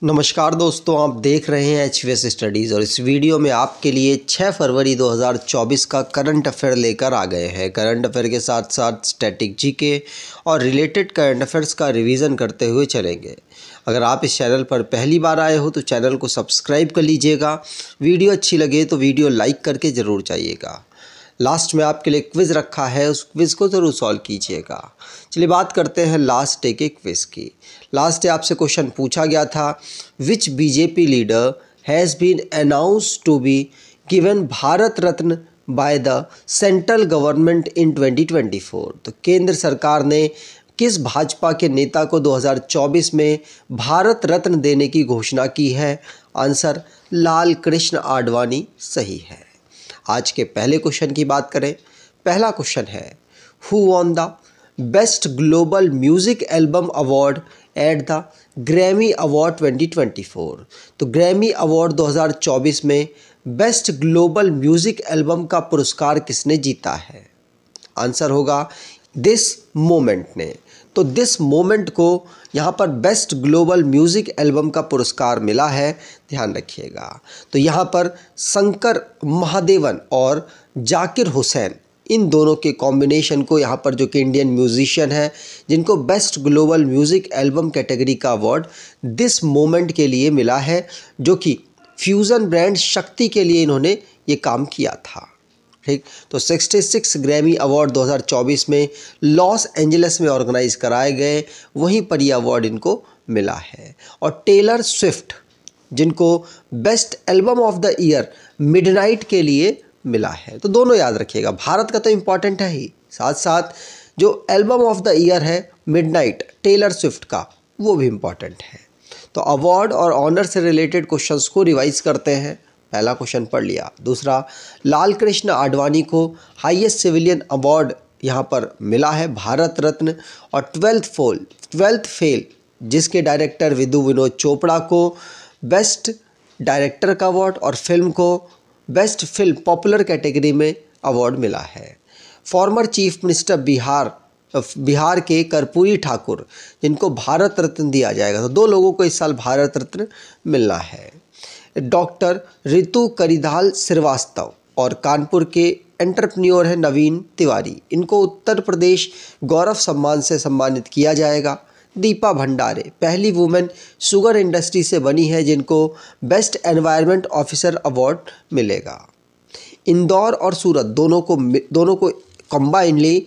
नमस्कार दोस्तों, आप देख रहे हैं HVS स्टडीज़ और इस वीडियो में आपके लिए 6 फरवरी 2024 का करंट अफेयर लेकर आ गए हैं। करंट अफेयर के साथ साथ स्टैटिक जीके और रिलेटेड करंट अफेयर्स का रिवीजन करते हुए चलेंगे। अगर आप इस चैनल पर पहली बार आए हो तो चैनल को सब्सक्राइब कर लीजिएगा। वीडियो अच्छी लगे तो वीडियो लाइक करके ज़रूर जाइएगा। लास्ट में आपके लिए क्विज़ रखा है, उस क्विज़ को ज़रूर सॉल्व कीजिएगा। चलिए बात करते हैं लास्ट डे के क्विज़ की। लास्ट डे आपसे क्वेश्चन पूछा गया था, which BJP leader has been announced to be given Bharat Ratna by the central government in 2024। तो केंद्र सरकार ने किस भाजपा के नेता को 2024 में भारत रत्न देने की घोषणा की है? आंसर लाल कृष्ण आडवाणी सही है। आज के पहले क्वेश्चन की बात करें। पहला क्वेश्चन है, who won the best global music album award at the Grammy award 2024। तो ग्रैमी अवार्ड 2024 में बेस्ट ग्लोबल म्यूजिक एल्बम का पुरस्कार किसने जीता है? आंसर होगा दिस मोमेंट ने। तो दिस मोमेंट को यहाँ पर बेस्ट ग्लोबल म्यूज़िक एल्बम का पुरस्कार मिला है, ध्यान रखिएगा। तो यहाँ पर शंकर महादेवन और जाकिर हुसैन, इन दोनों के कॉम्बिनेशन को यहाँ पर जो कि इंडियन म्यूजिशियन है जिनको best global music album category का अवार्ड दिस मोमेंट के लिए मिला है, जो कि फ्यूज़न ब्रांड शक्ति के लिए इन्होंने ये काम किया था। ठीक, तो 66 ग्रैमी अवार्ड 2024 में लॉस एंजलिस में ऑर्गेनाइज कराए गए, वहीं पर यह अवार्ड इनको मिला है। और टेलर स्विफ्ट, जिनको best album of the year midnight के लिए मिला है। तो दोनों याद रखिएगा, भारत का तो इम्पॉर्टेंट है ही, साथ साथ जो एल्बम ऑफ द ईयर है मिडनाइट टेलर स्विफ्ट का, वो भी इम्पॉर्टेंट है। तो अवार्ड और ऑनर से रिलेटेड क्वेश्चंस को रिवाइज करते हैं। पहला क्वेश्चन पढ़ लिया। दूसरा, लाल कृष्ण आडवाणी को हाईएस्ट सिविलियन अवार्ड यहाँ पर मिला है भारत रत्न। और ट्वेल्थ फेल जिसके डायरेक्टर विदु विनोद चोपड़ा को बेस्ट डायरेक्टर का अवार्ड और फिल्म को बेस्ट फिल्म पॉपुलर कैटेगरी में अवार्ड मिला है। फॉर्मर चीफ मिनिस्टर बिहार के कर्पूरी ठाकुर, जिनको भारत रत्न दिया जाएगा। तो दो लोगों को इस साल भारत रत्न मिलना है। डॉक्टर ऋतु करिधाल श्रीवास्तव और कानपुर के एंटरप्रेन्योर है नवीन तिवारी, इनको उत्तर प्रदेश गौरव सम्मान से सम्मानित किया जाएगा। दीपा भंडारे पहली वुमेन शुगर इंडस्ट्री से बनी है, जिनको बेस्ट एनवायरनमेंट ऑफिसर अवार्ड मिलेगा। इंदौर और सूरत दोनों को कंबाइनली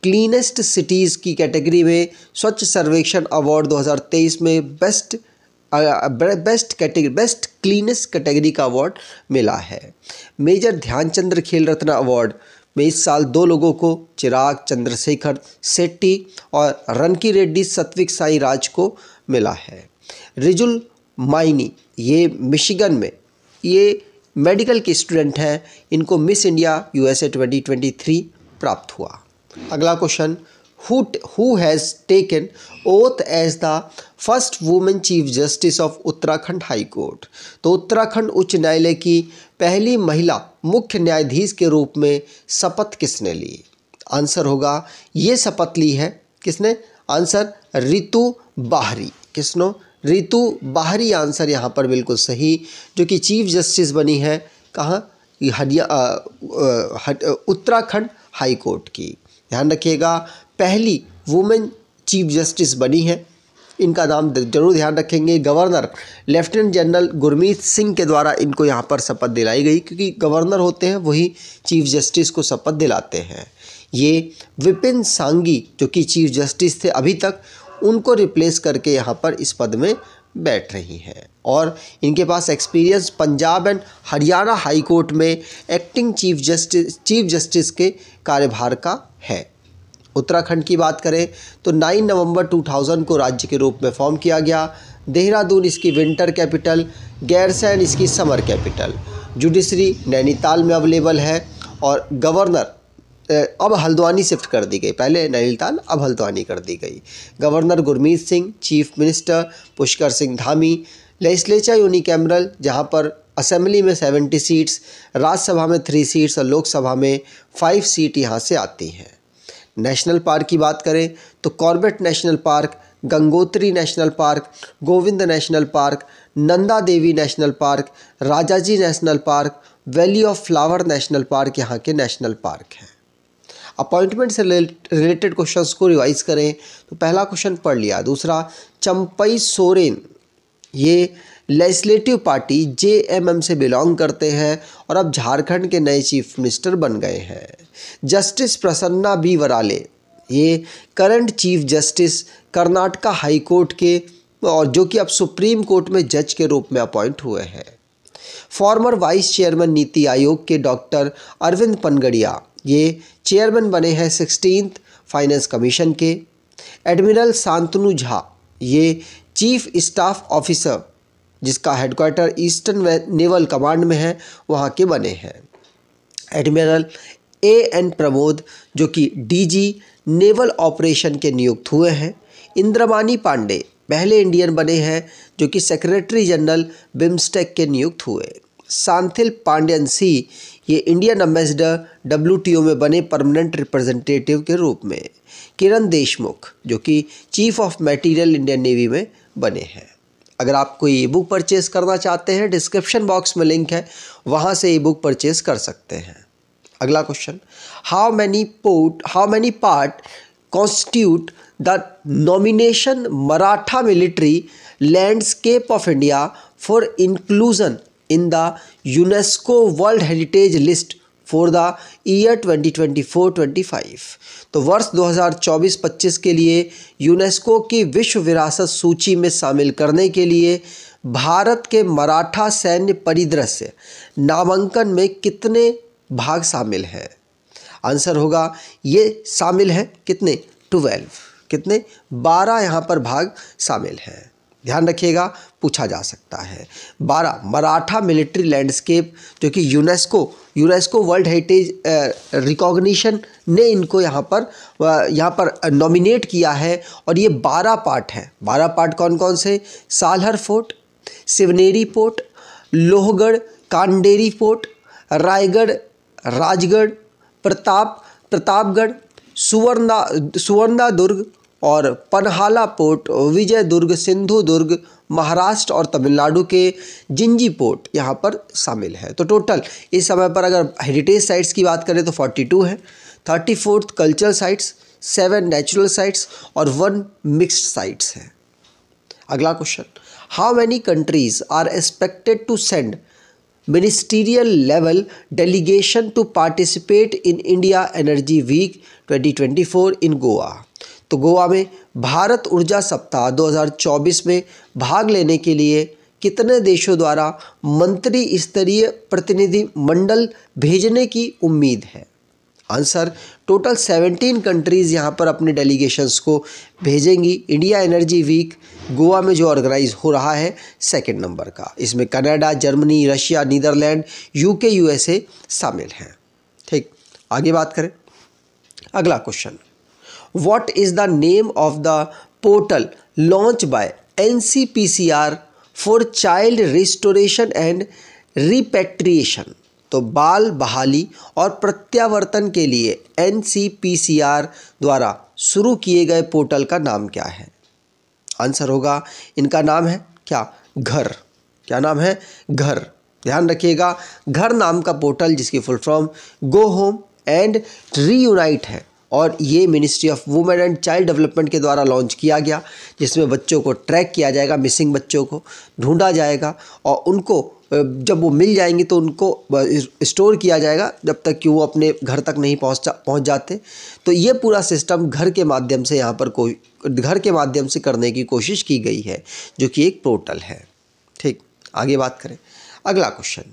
क्लीनेस्ट सिटीज़ की कैटेगरी में स्वच्छ सर्वेक्षण अवार्ड 2023 में बेस्ट क्लीनेस्ट कैटेगरी का अवार्ड मिला है। मेजर ध्यानचंद्र खेल रत्न अवार्ड में इस साल दो लोगों को, चिराग चंद्रशेखर शेट्टी और रनकी रेड्डी सत्विक साई राज को मिला है। रिजुल माइनी, ये मिशिगन में ये मेडिकल के स्टूडेंट हैं, इनको मिस इंडिया USA 2023 प्राप्त हुआ। अगला question, who has taken oath as the first woman chief justice of Uttarakhand high court. तो उत्तराखंड उच्च न्यायालय की पहली महिला मुख्य न्यायाधीश के रूप में शपथ किसने ली? आंसर होगा, ये शपथ ली है किसने? आंसर रितु बाहरी। किसनो? रितु बाहरी आंसर यहाँ पर बिल्कुल सही, जो कि चीफ जस्टिस बनी है कहाँ? उत्तराखंड हाई कोर्ट की। ध्यान रखिएगा, पहली वुमेन चीफ जस्टिस बनी है, इनका नाम जरूर ध्यान रखेंगे। Governor lieutenant general Gurmeet Singh के द्वारा इनको यहाँ पर शपथ दिलाई गई, क्योंकि गवर्नर होते हैं वही चीफ जस्टिस को शपथ दिलाते हैं। ये विपिन सांघी जो कि चीफ जस्टिस थे अभी तक, उनको रिप्लेस करके यहाँ पर इस पद में बैठ रही हैं। और इनके पास experience Punjab and Haryana high court में एक्टिंग चीफ जस्टिस के कार्यभार का है। उत्तराखंड की बात करें तो 9 नवंबर 2000 को राज्य के रूप में फॉर्म किया गया। देहरादून इसकी विंटर कैपिटल, गैरसैंण इसकी समर कैपिटल। जुडिशरी नैनीताल में अवेलेबल है और गवर्नर अब हल्द्वानी शिफ्ट कर दी गई, पहले नैनीताल अब हल्द्वानी कर दी गई। Governor Gurmeet Singh, chief minister Pushkar Singh Dhami. Legislature unicameral, जहाँ पर असेंबली में 70 सीट्स, राज्यसभा में 3 सीट्स और लोकसभा में 5 सीट यहाँ से आती हैं। नेशनल पार्क की बात करें तो Corbett national park Gangotri national park, Govind national park, Nanda Devi national park, Rajaji national park, valley of flower national park यहाँ के नेशनल पार्क हैं। अपॉइंटमेंट से रिलेटेड क्वेश्चंस को रिवाइज करें तो पहला क्वेश्चन पढ़ लिया। दूसरा, चंपई सोरेन ये लेजिस्लेटिव पार्टी जेएमएम से बिलोंग करते हैं और अब झारखंड के नए चीफ मिनिस्टर बन गए हैं। जस्टिस प्रसन्ना बी वराले ये current chief justice Karnataka high court के और जो कि अब सुप्रीम कोर्ट में जज के रूप में अपॉइंट हुए हैं। Farmer vice chairman NITI Aayog के डॉक्टर अरविंद पनगड़िया ये चेयरमैन बने हैं 16th फाइनेंस कमीशन के। एडमिरल शांतनु झा ये चीफ स्टाफ ऑफिसर जिसका हेडक्वार्टर ईस्टर्न नेवल कमांड में है वहाँ के बने हैं। एडमिरल एएन प्रमोद जो कि डीजी नेवल ऑपरेशन के नियुक्त हुए हैं। इंद्रमानी पांडे पहले इंडियन बने हैं जो कि सेक्रेटरी जनरल बिम्स्टेक के नियुक्त हुए। सांथिल पांड्यन सी ये इंडियन एम्बेसडर WTO में बने परमानेंट रिप्रेजेंटेटिव के रूप में। किरण देशमुख जो कि chief of material Indian navy में बने हैं। अगर आप कोई ई बुक परचेज करना चाहते हैं डिस्क्रिप्शन बॉक्स में लिंक है, वहाँ से ई बुक परचेज कर सकते हैं। अगला question, how many part constitute the nomination Maratha military landscape of India for inclusion in the UNESCO world heritage list for the year 2024-25। तो वर्ष 2024-25 के लिए यूनेस्को की विश्व विरासत सूची में शामिल करने के लिए भारत के मराठा सैन्य परिदृश्य नामांकन में कितने भाग शामिल हैं? आंसर होगा ये शामिल है कितने 12, कितने 12 यहाँ पर भाग शामिल हैं। ध्यान रखिएगा पूछा जा सकता है। 12 मराठा मिलिट्री लैंडस्केप जो कि यूनेस्को वर्ल्ड हेरिटेज रिकॉग्निशन ने इनको यहाँ पर नॉमिनेट किया है और ये 12 पार्ट हैं। 12 पार्ट कौन कौन से? Salher fort, Shivneri fort, Lohagad Khanderi fort, Raigad Rajgad, Pratapgad, Suvarna Durg और पनहाला पोर्ट, विजय दुर्ग, सिंधु दुर्ग, महाराष्ट्र और तमिलनाडु के जिंजी पोर्ट यहाँ पर शामिल है। तो टोटल इस समय पर अगर हेरिटेज साइट्स की बात करें तो 42 है। 34 कल्चरल साइट्स, 7 नेचुरल साइट्स और 1 मिक्स्ड साइट्स है। अगला question, how many countries are expected to send ministerial level delegation to participate in India energy week 2024 in Goa? तो गोवा में भारत ऊर्जा सप्ताह 2024 में भाग लेने के लिए कितने देशों द्वारा मंत्री स्तरीय प्रतिनिधि मंडल भेजने की उम्मीद है? आंसर, टोटल 17 कंट्रीज़ यहाँ पर अपने डेलीगेशंस को भेजेंगी। इंडिया एनर्जी वीक गोवा में जो ऑर्गेनाइज हो रहा है 2nd नंबर का, इसमें Canada, Germany, Russia, Netherland, UK, USA शामिल हैं। ठीक, आगे बात करें। अगला question, what is the name of the portal launch by NCPCR for child restoration and repatriation? तो बाल बहाली और प्रत्यावर्तन के लिए NCPCR द्वारा शुरू किए गए पोर्टल का नाम क्या है? आंसर होगा इनका नाम है क्या? घर। क्या नाम है? घर। ध्यान रखिएगा, घर नाम का पोर्टल जिसकी full form go home and reunite है और ये ministry of women and child development के द्वारा लॉन्च किया गया, जिसमें बच्चों को ट्रैक किया जाएगा, मिसिंग बच्चों को ढूंढा जाएगा और उनको जब वो मिल जाएंगे तो उनको स्टोर किया जाएगा जब तक कि वो अपने घर तक नहीं पहुंच जाते। तो ये पूरा सिस्टम घर के माध्यम से यहाँ पर घर के माध्यम से करने की कोशिश की गई है, जो कि एक पोर्टल है। ठीक, आगे बात करें। अगला question,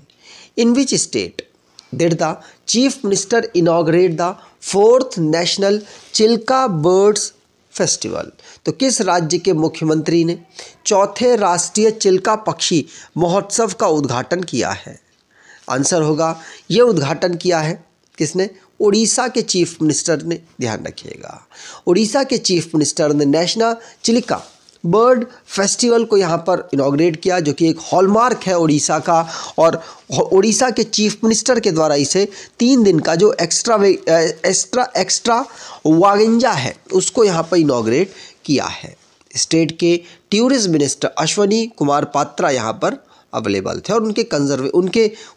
in which state did the chief minister inaugurate the 4th national Chilika birds festival? तो किस राज्य के मुख्यमंत्री ने 4थे राष्ट्रीय चिल्का पक्षी महोत्सव का उद्घाटन किया है? आंसर होगा ये उद्घाटन किया है किसने? उड़ीसा के चीफ मिनिस्टर ने। ध्यान रखिएगा, उड़ीसा के चीफ मिनिस्टर ने नेशनल चिल्का बर्ड फेस्टिवल को यहाँ पर इनॉग्रेट किया, जो कि एक हॉलमार्क है उड़ीसा का, और उड़ीसा के चीफ मिनिस्टर के द्वारा इसे 3 दिन का जो एक्स्ट्रा वागंजा है उसको यहाँ पर इनॉग्रेट किया है। स्टेट के टूरिज्म मिनिस्टर अश्वनी कुमार पात्रा यहाँ पर अवेलेबल थे और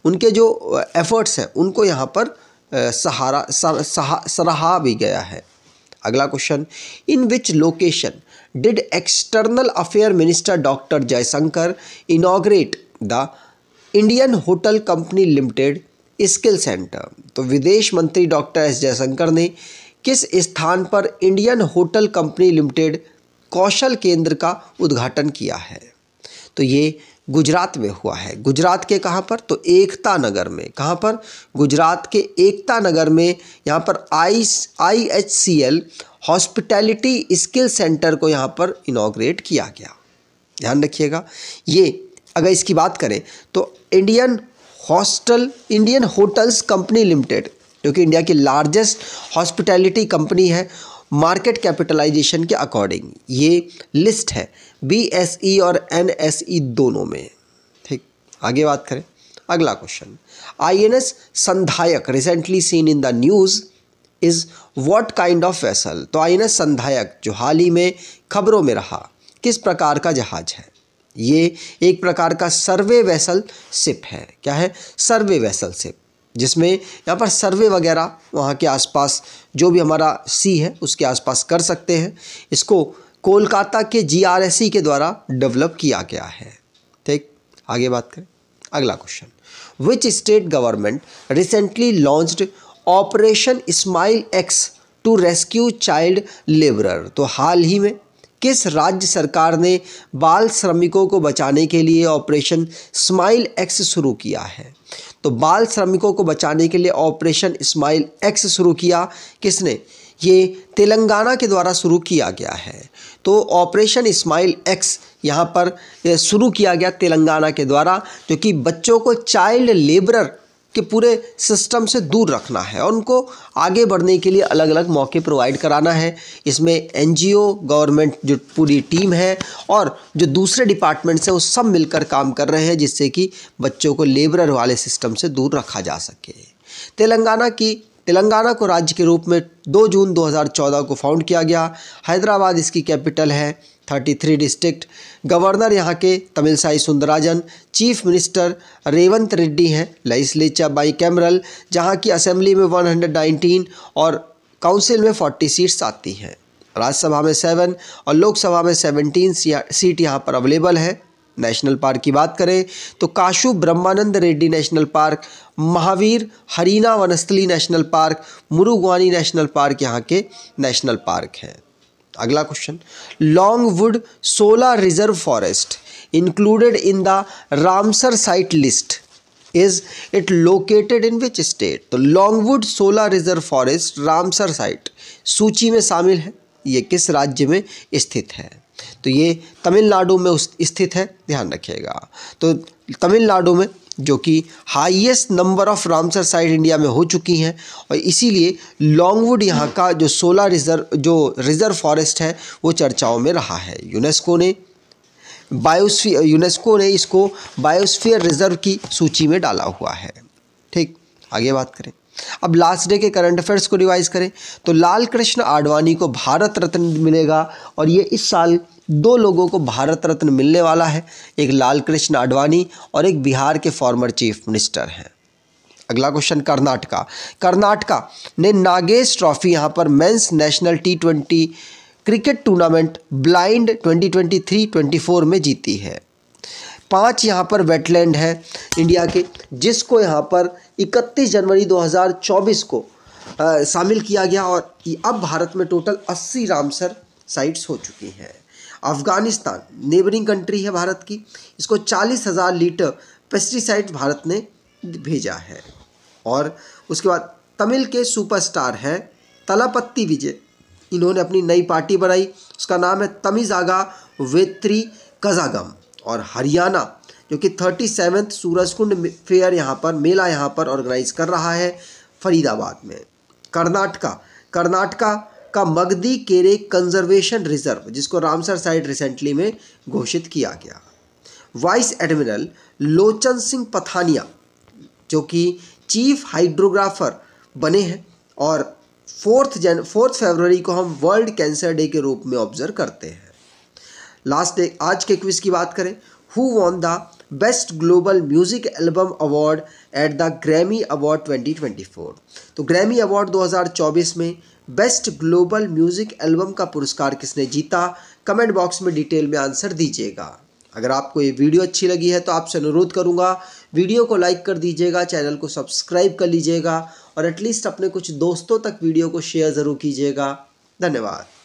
उनके जो एफर्ट्स हैं उनको यहाँ पर सराहा भी गया है। अगला question, in which location did external affair minister doctor Jaishankar inaugurate the Indian hotel company limited skill centre. तो विदेश मंत्री डॉक्टर एस जयशंकर ने किस स्थान पर इंडियन होटल कंपनी लिमिटेड कौशल केंद्र का उद्घाटन किया है? तो ये गुजरात में हुआ है। गुजरात के कहाँ पर? तो एकता नगर में। कहाँ पर? गुजरात के एकता नगर में। यहाँ पर IHCL हॉस्पिटैलिटी स्किल सेंटर को यहाँ पर इनॉग्रेट किया गया। ध्यान रखिएगा, ये अगर इसकी बात करें तो इंडियन होटल्स कंपनी लिमिटेड, जो कि इंडिया की लार्जेस्ट हॉस्पिटैलिटी कंपनी है, मार्केट कैपिटलाइजेशन के अकॉर्डिंग ये लिस्ट है BSE और NSE दोनों में। ठीक, आगे बात करें। अगला question, INS Sandhayak recently seen in the news is what kind of vessel. तो INS संधायक जो हाल ही में खबरों में रहा, किस प्रकार का जहाज है? ये एक प्रकार का सर्वे वेसल शिप है। क्या है? सर्वे वेसल शिप, जिसमें यहाँ पर सर्वे वगैरह वहाँ के आसपास जो भी हमारा सी है उसके आसपास कर सकते हैं। इसको कोलकाता के GRSE के द्वारा डेवलप किया गया है। ठीक, आगे बात करें। अगला question, which state government recently launched operation smile X to rescue child labourer. तो हाल ही में किस राज्य सरकार ने बाल श्रमिकों को बचाने के लिए ऑपरेशन स्माइल X शुरू किया है? तो बाल श्रमिकों को बचाने के लिए ऑपरेशन स्माइल X शुरू किया किसने? ये तेलंगाना के द्वारा शुरू किया गया है। तो ऑपरेशन स्माइल X यहाँ पर शुरू किया गया तेलंगाना के द्वारा, जो कि बच्चों को चाइल्ड लेबरर के पूरे सिस्टम से दूर रखना है और उनको आगे बढ़ने के लिए अलग अलग मौके प्रोवाइड कराना है। इसमें NGO, गवर्नमेंट जो पूरी टीम है और जो दूसरे डिपार्टमेंट्स हैं वो सब मिलकर काम कर रहे हैं, जिससे कि बच्चों को लेबरर वाले सिस्टम से दूर रखा जा सके। तेलंगाना को राज्य के रूप में 2 जून 2014 को फाउंड किया गया। हैदराबाद इसकी कैपिटल है। 33 डिस्ट्रिक्ट। गवर्नर यहाँ के तमिलसाई सुंदरराजन। चीफ मिनिस्टर रेवंत रेड्डी हैं। लेजिस्लेचर बाईकैमरल, जहाँ की असेंबली में 119 और काउंसिल में 40 सीट्स आती हैं। राज्यसभा में 7 और लोकसभा में 17 सीट यहाँ पर अवेलेबल है। नेशनल पार्क की बात करें तो Kasu Brahmananda Reddy national park, Mahavir Harina Vanasthali national park, Mrugavani national park यहाँ के नेशनल पार्क हैं। अगला question, Longwood Shola reserve forest included in the Ramsar site list is it located in which state. तो Longwood Shola reserve forest Ramsar site सूची में शामिल है। ये किस राज्य में स्थित है? तो ये तमिलनाडु में स्थित है। ध्यान रखिएगा। तो तमिलनाडु में, जो कि highest number of Ramsar site India में हो चुकी हैं, और इसीलिए लॉन्गवुड यहाँ का जो सोलर रिजर्व फॉरेस्ट है वो चर्चाओं में रहा है। यूनेस्को ने इसको बायोस्फीयर रिजर्व की सूची में डाला हुआ है। ठीक, आगे बात करें। अब लास्ट डे के करंट अफेयर्स को रिवाइज करें तो लाल कृष्ण आडवाणी को भारत रत्न मिलेगा और ये इस साल 2 लोगों को भारत रत्न मिलने वाला है। एक लाल कृष्ण आडवाणी और एक बिहार के फॉर्मर चीफ मिनिस्टर हैं। अगला क्वेश्चन, कर्नाटका ने नागेश ट्रॉफी यहाँ पर mains national T20 cricket tournament blind 2023-24 में जीती है। 5 यहाँ पर वेटलैंड है इंडिया के, जिसको यहाँ पर 31 जनवरी 2024 को शामिल किया गया और अब भारत में टोटल 80 रामसर साइट्स हो चुकी हैं। अफ़गानिस्तान नेबरिंग कंट्री है भारत की, इसको 40,000 लीटर पेस्टिसाइड भारत ने भेजा है। और उसके बाद तमिल के सुपरस्टार हैं तलापति विजय, इन्होंने अपनी नई पार्टी बनाई, उसका नाम है तमिज़ागा वेत्री कज़ागम। और हरियाणा जो कि 37th सूरजकुंड फेयर यहाँ पर मेला यहाँ पर ऑर्गेनाइज कर रहा है फरीदाबाद में। कर्नाटका का मगधी केरे कंजर्वेशन रिजर्व, जिसको रामसर साइट रिसेंटली में घोषित किया गया। वाइस एडमिरल लोचन सिंह पथानिया जो कि चीफ हाइड्रोग्राफर बने हैं और 4 फरवरी को हम वर्ल्ड कैंसर डे के रूप में ऑब्जर्व करते हैं। आज के क्विज की बात करें, who won the best global music album award at the Grammy award 2024। तो ग्रैमी अवार्ड 2024 में बेस्ट ग्लोबल म्यूजिक एल्बम का पुरस्कार किसने जीता? कमेंट बॉक्स में डिटेल में आंसर दीजिएगा। अगर आपको ये वीडियो अच्छी लगी है तो आपसे अनुरोध करूंगा, वीडियो को लाइक कर दीजिएगा, चैनल को सब्सक्राइब कर लीजिएगा और एटलीस्ट अपने कुछ दोस्तों तक वीडियो को शेयर ज़रूर कीजिएगा। धन्यवाद।